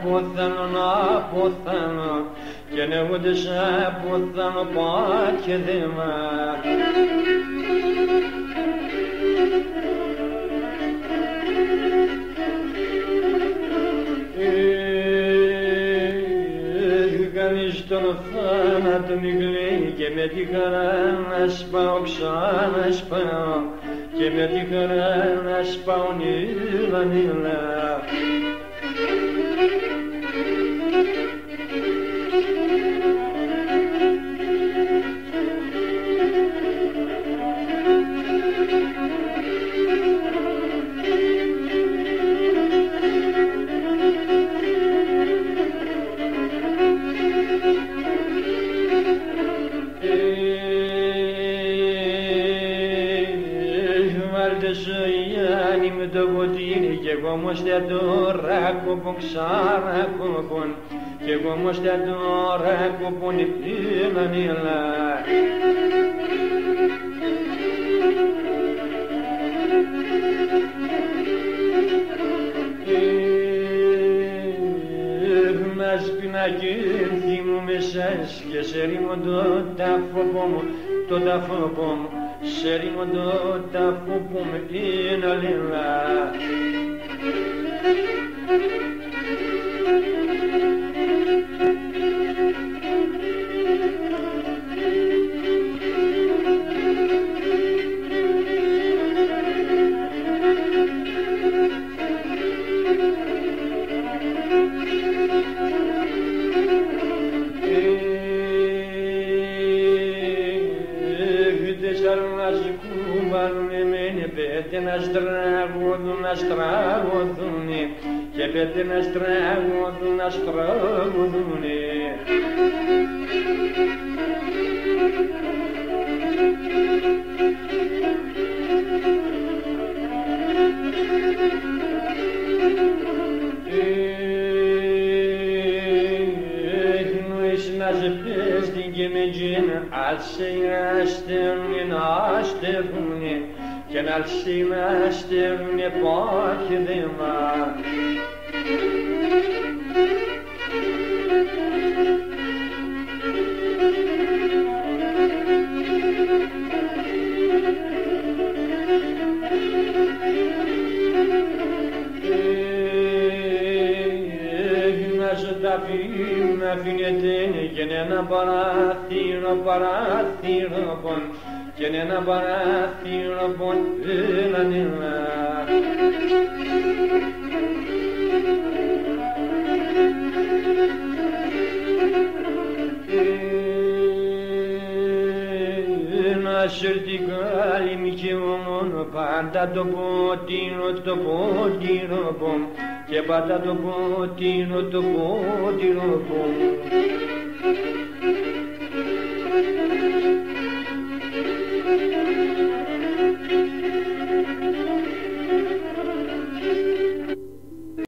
αποθάνω, να αποθάνω και ναι ούτε σ' αποθάνω πά και δήμα. Κανείς τον θάνατο μη κλαίει και με τη χαρά να σπάω ξανά σπάω και με τη χαρά να σπάω νύλα νύλα. Γιάννη με το ποτήρι κι εγώ όμως δεν τώρα κοπώ ξανά κοπών κι εγώ όμως δεν τώρα κοπών νύλα νύλα. Μας πινακίνθη μου με σας και σε ρίμω το τάφο μου, το τάφο μου σε ρίμω το τάφο που με είναι αλληλά. Να στραγωθούνε και πέντε να στραγωθούν, να στραγωθούνε. Εννοείς να σε πέστη και με τζίνα άσε να στέλνουν, να στέλνουνε και να συναστεύουνε πάχε δήμα. Να σου τα αφήνουν, να αφήνετε και ένα παράθυρο, παράθυρο πον και ένα παράθυρο πον έλα νύλα. Να σέρθει κάλλη και μόνο πάντα το ποτήρο πον και πάντα το ποτήρο πον.